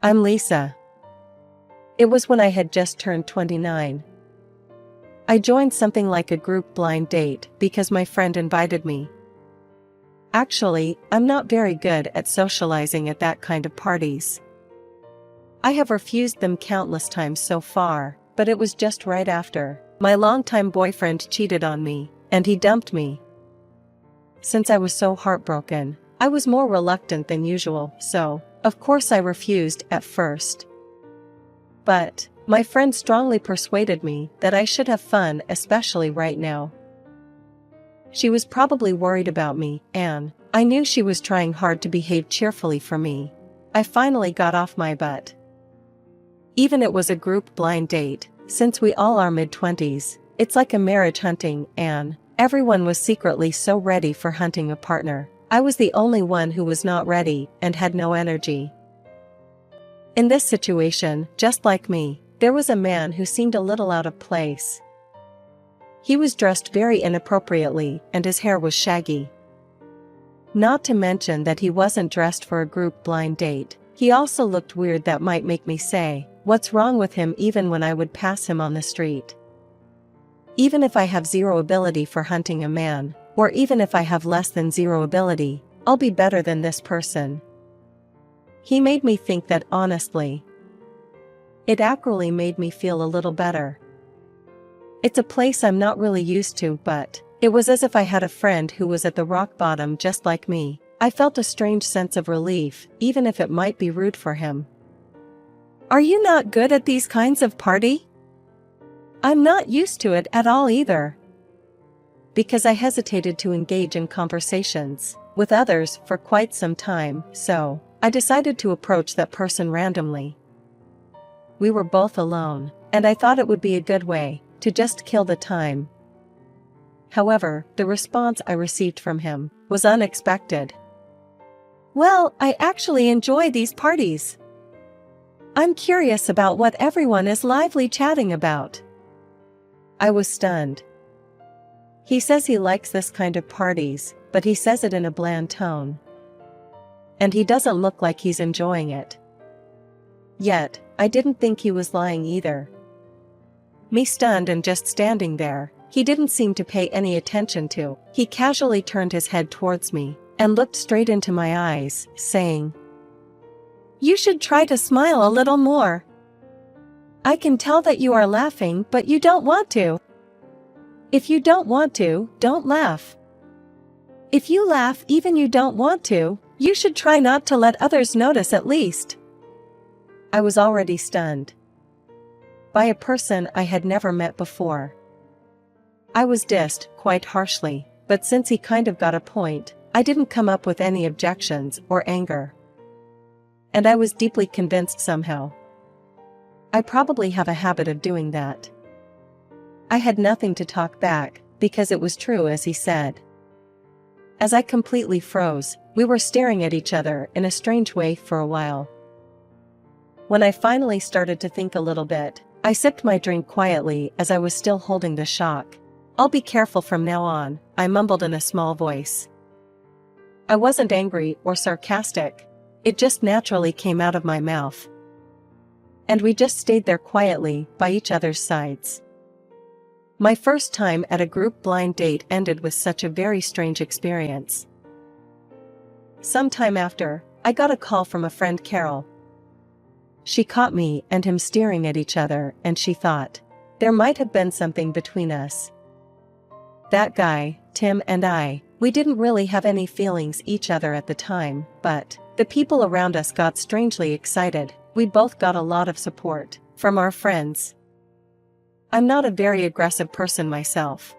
I'm Lisa. It was when I had just turned 29. I joined something like a group blind date because my friend invited me. Actually, I'm not very good at socializing at that kind of parties. I have refused them countless times so far, but it was just right after my longtime boyfriend cheated on me, and he dumped me. Since I was so heartbroken, I was more reluctant than usual, so, of course I refused at first. But my friend strongly persuaded me that I should have fun, especially right now. She was probably worried about me, and I knew she was trying hard to behave cheerfully for me. I finally got off my butt. Even it was a group blind date, since we all are mid-20s, it's like a marriage hunting, and everyone was secretly so ready for hunting a partner. I was the only one who was not ready and had no energy. In this situation, just like me, there was a man who seemed a little out of place. He was dressed very inappropriately and his hair was shaggy. Not to mention that he wasn't dressed for a group blind date. He also looked weird that might make me say, "What's wrong with him?" even when I would pass him on the street. Even if I have zero ability for hunting a man, or even if I have less than zero ability, I'll be better than this person. He made me think that honestly. It actually made me feel a little better. It's a place I'm not really used to, but it was as if I had a friend who was at the rock bottom just like me. I felt a strange sense of relief, even if it might be rude for him. Are you not good at these kinds of party? I'm not used to it at all either. Because I hesitated to engage in conversations with others for quite some time, so I decided to approach that person randomly. We were both alone, and I thought it would be a good way to just kill the time. However, the response I received from him was unexpected. "Well, I actually enjoy these parties. I'm curious about what everyone is lively chatting about." I was stunned. He says he likes this kind of parties, but he says it in a bland tone. And he doesn't look like he's enjoying it. Yet, I didn't think he was lying either. Me stunned and just standing there, he didn't seem to pay any attention to. He casually turned his head towards me and looked straight into my eyes, saying, "You should try to smile a little more. I can tell that you are laughing, but you don't want to. If you don't want to, don't laugh. If you laugh even you don't want to, you should try not to let others notice at least." I was already stunned. By a person I had never met before. I was dissed, quite harshly, but since he kind of got a point, I didn't come up with any objections or anger. And I was deeply convinced somehow. I probably have a habit of doing that. I had nothing to talk back, because it was true as he said. As I completely froze, we were staring at each other in a strange way for a while. When I finally started to think a little bit, I sipped my drink quietly as I was still holding the shock. "I'll be careful from now on," I mumbled in a small voice. I wasn't angry or sarcastic. It just naturally came out of my mouth. And we just stayed there quietly, by each other's sides. My first time at a group blind date ended with such a very strange experience. Some time after, I got a call from a friend, Carol. She caught me and him staring at each other, and she thought, there might have been something between us. That guy, Tim, and we didn't really have any feelings each other at the time, but the people around us got strangely excited. We both got a lot of support from our friends. I'm not a very aggressive person myself.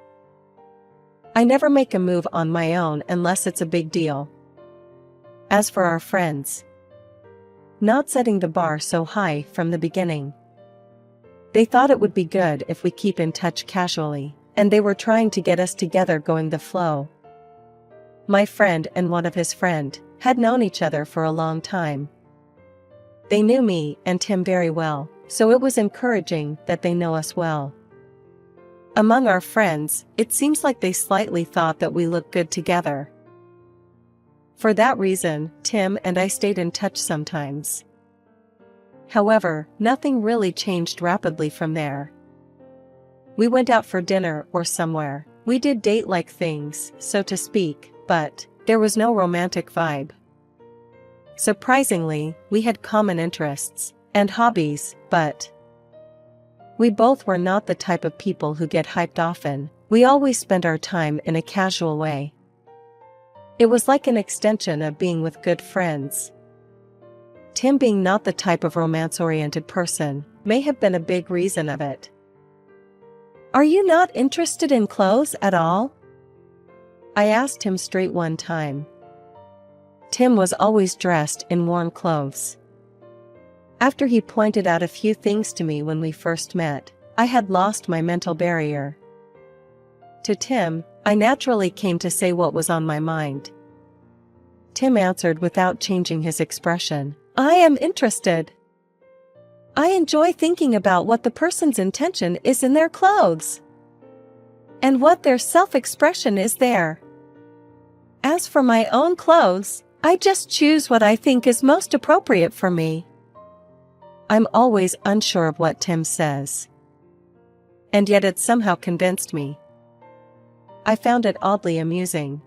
I never make a move on my own unless it's a big deal. As for our friends, not setting the bar so high from the beginning. They thought it would be good if we keep in touch casually, and they were trying to get us together going the flow. My friend and one of his friend had known each other for a long time. They knew me and Tim very well, so it was encouraging that they know us well. Among our friends, it seems like they slightly thought that we looked good together. For that reason, Tim and I stayed in touch sometimes. However, nothing really changed rapidly from there. We went out for dinner or somewhere. We did date-like things, so to speak, but there was no romantic vibe. Surprisingly, we had common interests and hobbies, but we both were not the type of people who get hyped often. We always spent our time in a casual way. It was like an extension of being with good friends. Tim being not the type of romance-oriented person may have been a big reason of it. "Are you not interested in clothes at all?" I asked him straight one time. Tim was always dressed in worn clothes. After he pointed out a few things to me when we first met, I had lost my mental barrier. To Tim, I naturally came to say what was on my mind. Tim answered without changing his expression, "I am interested. I enjoy thinking about what the person's intention is in their clothes, and what their self-expression is there. As for my own clothes, I just choose what I think is most appropriate for me." I'm always unsure of what Tim says, and yet it somehow convinced me. I found it oddly amusing.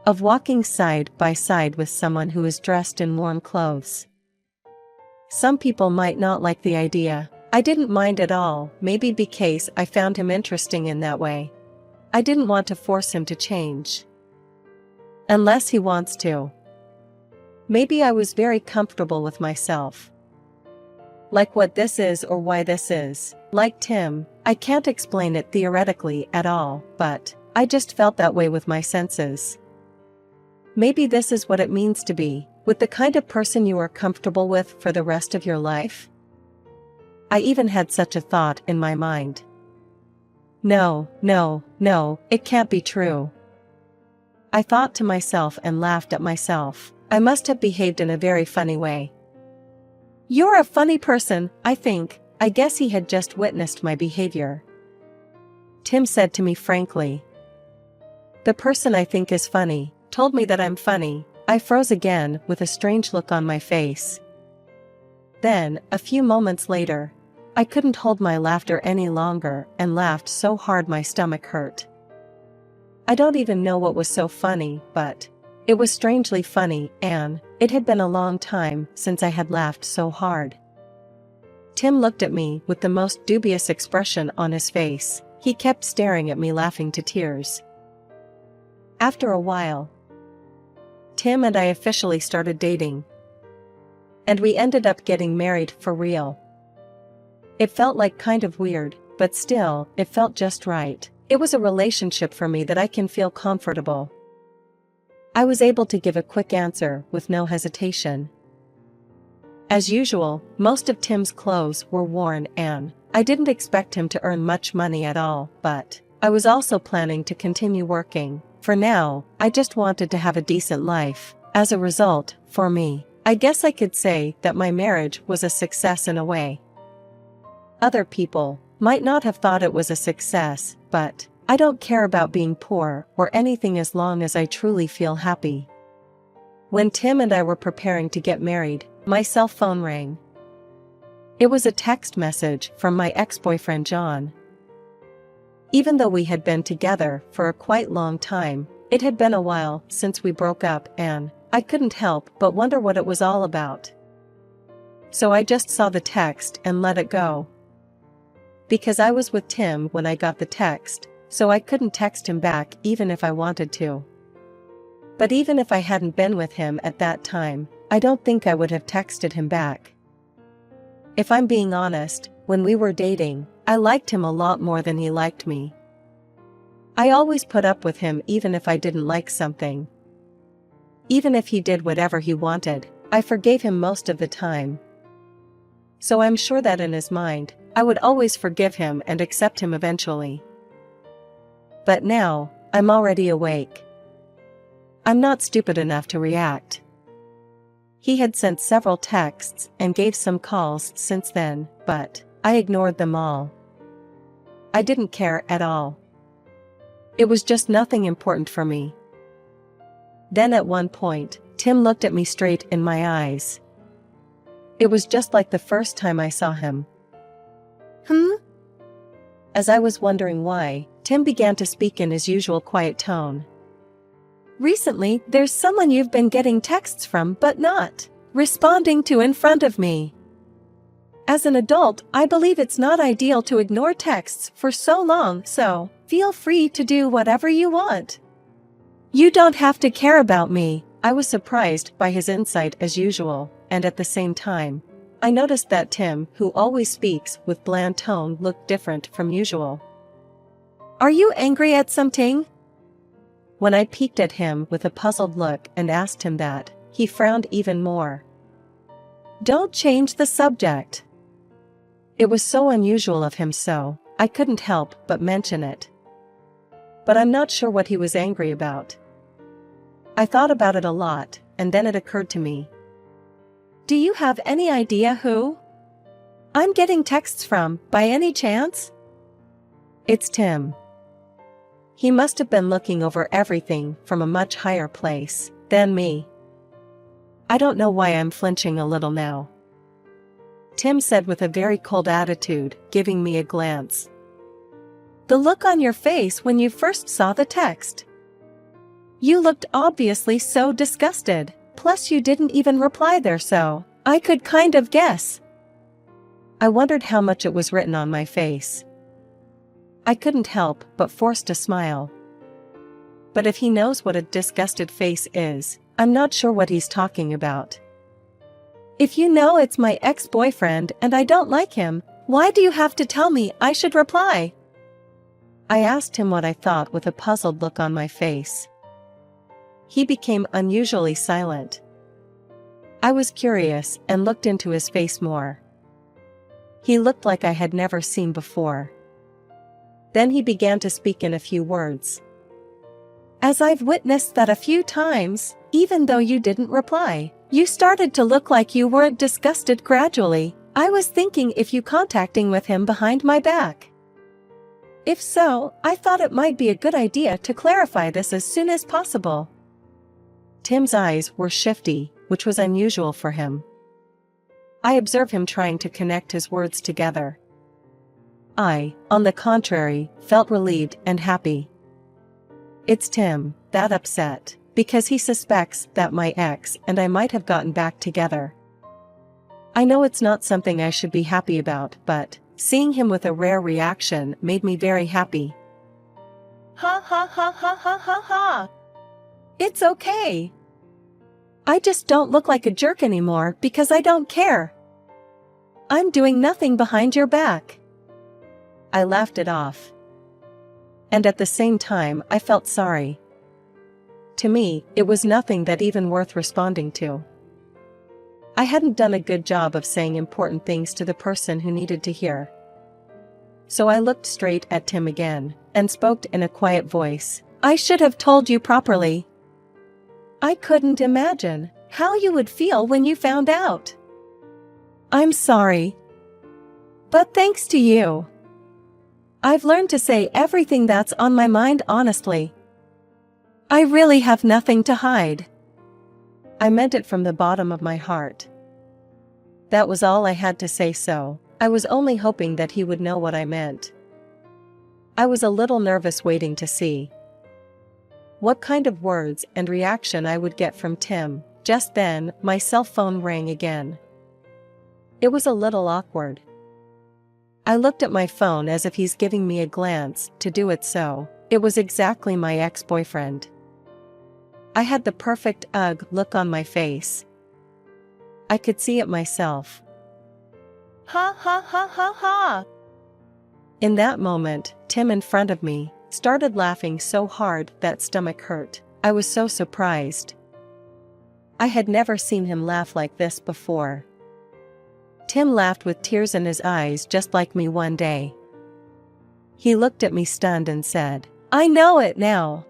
Of walking side by side with someone who is dressed in worn clothes. Some people might not like the idea. I didn't mind at all, maybe because I found him interesting in that way. I didn't want to force him to change. Unless he wants to. Maybe I was very comfortable with myself. Like what this is or why this is. Like Tim, I can't explain it theoretically at all, but I just felt that way with my senses. Maybe this is what it means to be with the kind of person you are comfortable with for the rest of your life. I even had such a thought in my mind. No, it can't be true. I thought to myself and laughed at myself. I must have behaved in a very funny way. "You're a funny person, I think." I guess he had just witnessed my behavior. Tim said to me frankly. "The person I think is funny told me that I'm funny." I froze again with a strange look on my face. Then, a few moments later, I couldn't hold my laughter any longer and laughed so hard my stomach hurt. I don't even know what was so funny, but it was strangely funny, and it had been a long time since I had laughed so hard. Tim looked at me with the most dubious expression on his face. He kept staring at me, laughing to tears. After a while, Tim and I officially started dating. And we ended up getting married for real. It felt like kind of weird, but still, it felt just right. It was a relationship for me that I can feel comfortable. I was able to give a quick answer with no hesitation. As usual, most of Tim's clothes were worn and I didn't expect him to earn much money at all, but I was also planning to continue working. For now, I just wanted to have a decent life. As a result, for me, I guess I could say that my marriage was a success in a way. Other people might not have thought it was a success, but I don't care about being poor or anything as long as I truly feel happy. When Tim and I were preparing to get married, my cell phone rang. It was a text message from my ex-boyfriend John. Even though we had been together for a quite long time, it had been a while since we broke up, and I couldn't help but wonder what it was all about. So I just saw the text and let it go. Because I was with Tim when I got the text, so I couldn't text him back even if I wanted to. But even if I hadn't been with him at that time, I don't think I would have texted him back. If I'm being honest, when we were dating, I liked him a lot more than he liked me. I always put up with him even if I didn't like something. Even if he did whatever he wanted, I forgave him most of the time. So I'm sure that in his mind, I would always forgive him and accept him eventually. But now, I'm already awake. I'm not stupid enough to react. He had sent several texts and gave some calls since then, but I ignored them all. I didn't care at all. It was just nothing important for me. Then at one point, Tim looked at me straight in my eyes. It was just like the first time I saw him. As I was wondering why, Tim began to speak in his usual quiet tone. Recently, there's someone you've been getting texts from but not responding to in front of me. As an adult, I believe it's not ideal to ignore texts for so long, so feel free to do whatever you want. You don't have to care about me. I was surprised by his insight as usual, and at the same time, I noticed that Tim, who always speaks with bland tone, looked different from usual. Are you angry at something? When I peeked at him with a puzzled look and asked him that, he frowned even more. Don't change the subject. It was so unusual of him, so I couldn't help but mention it. But I'm not sure what he was angry about. I thought about it a lot, and then it occurred to me. Do you have any idea who I'm getting texts from, by any chance? It's Tim. He must have been looking over everything from a much higher place than me. I don't know why I'm flinching a little now, Tim said with a very cold attitude, giving me a glance. The look on your face when you first saw the text. You looked obviously so disgusted, plus you didn't even reply there, so I could kind of guess. I wondered how much it was written on my face. I couldn't help but force a smile. But if he knows what a disgusted face is, I'm not sure what he's talking about. If you know it's my ex-boyfriend and I don't like him, why do you have to tell me I should reply? I asked him what I thought with a puzzled look on my face. He became unusually silent. I was curious and looked into his face more. He looked like I had never seen before. Then he began to speak in a few words. As I've witnessed that a few times, even though you didn't reply, you started to look like you weren't disgusted gradually. I was thinking if you contacting with him behind my back. If so, I thought it might be a good idea to clarify this as soon as possible. Tim's eyes were shifty, which was unusual for him. I observed him trying to connect his words together. I, on the contrary, felt relieved and happy. It's Tim, that upset, because he suspects that my ex and I might have gotten back together. I know it's not something I should be happy about, but seeing him with a rare reaction made me very happy. Ha ha ha ha ha ha ha. It's okay. I just don't look like a jerk anymore because I don't care. I'm doing nothing behind your back. I laughed it off. And at the same time, I felt sorry. To me, it was nothing that even worth responding to. I hadn't done a good job of saying important things to the person who needed to hear. So I looked straight at Tim again, and spoke in a quiet voice. I should have told you properly. I couldn't imagine how you would feel when you found out. I'm sorry. But thanks to you, I've learned to say everything that's on my mind honestly. I really have nothing to hide. I meant it from the bottom of my heart. That was all I had to say, so I was only hoping that he would know what I meant. I was a little nervous waiting to see what kind of words and reaction I would get from Tim. Just then, my cell phone rang again. It was a little awkward. I looked at my phone as if he's giving me a glance to do it, so it was exactly my ex-boyfriend. I had the perfect ugh look on my face. I could see it myself. Ha ha ha ha ha. In that moment, Tim in front of me started laughing so hard that stomach hurt. I was so surprised. I had never seen him laugh like this before. Tim laughed with tears in his eyes just like me one day. He looked at me stunned and said, I know it now.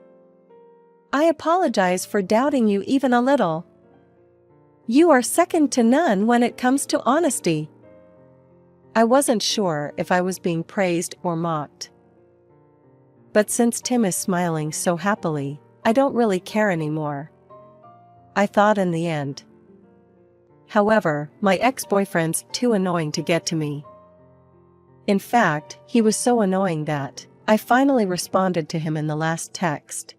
I apologize for doubting you even a little. You are second to none when it comes to honesty. I wasn't sure if I was being praised or mocked. But since Tim is smiling so happily, I don't really care anymore, I thought in the end. However, my ex-boyfriend's too annoying to get to me. In fact, he was so annoying that I finally responded to him in the last text.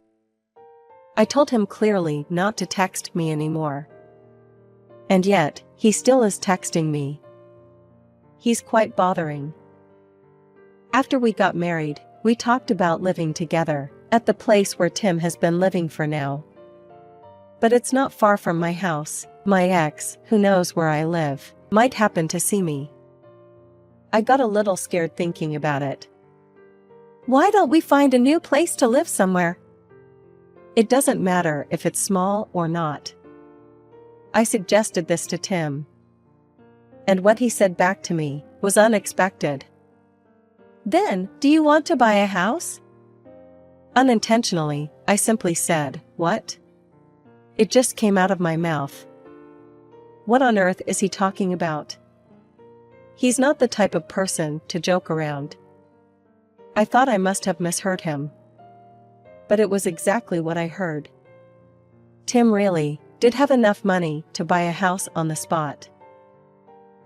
I told him clearly not to text me anymore. And yet, he still is texting me. He's quite bothering. After we got married, we talked about living together at the place where Tim has been living for now. But it's not far from my house. My ex, who knows where I live, might happen to see me. I got a little scared thinking about it. Why don't we find a new place to live somewhere? It doesn't matter if it's small or not. I suggested this to Tim. And what he said back to me was unexpected. Then, do you want to buy a house? Unintentionally, I simply said, what? It just came out of my mouth. What on earth is he talking about? He's not the type of person to joke around. I thought I must have misheard him. But it was exactly what I heard. Tim really did have enough money to buy a house on the spot.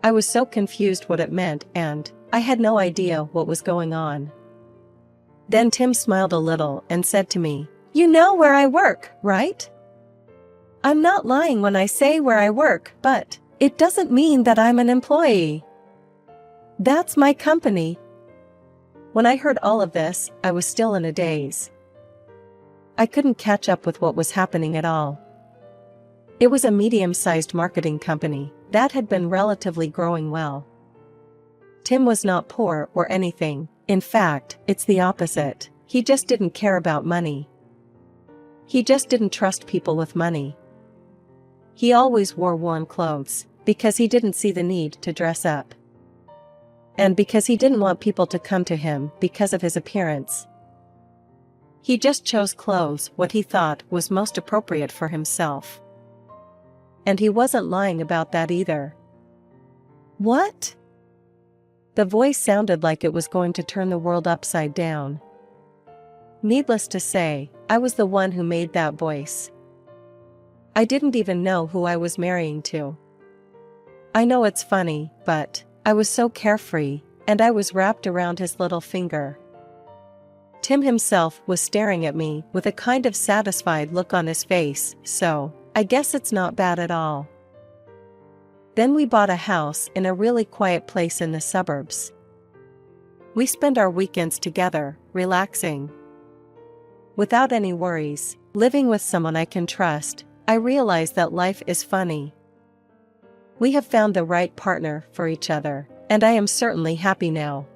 I was so confused what it meant, and I had no idea what was going on. Then Tim smiled a little and said to me, "You know where I work, right? I'm not lying when I say where I work, but it doesn't mean that I'm an employee. That's my company." When I heard all of this, I was still in a daze. I couldn't catch up with what was happening at all. It was a medium-sized marketing company that had been relatively growing well. Tim was not poor or anything. In fact, it's the opposite. He just didn't care about money. He just didn't trust people with money. He always wore worn clothes because he didn't see the need to dress up. And because he didn't want people to come to him because of his appearance. He just chose clothes what he thought was most appropriate for himself. And he wasn't lying about that either. What? The voice sounded like it was going to turn the world upside down. Needless to say, I was the one who made that voice. I didn't even know who I was marrying to. I know it's funny, but I was so carefree, and I was wrapped around his little finger. Tim himself was staring at me with a kind of satisfied look on his face, so I guess it's not bad at all. Then we bought a house in a really quiet place in the suburbs. We spend our weekends together, relaxing. Without any worries, living with someone I can trust, I realize that life is funny. We have found the right partner for each other, and I am certainly happy now.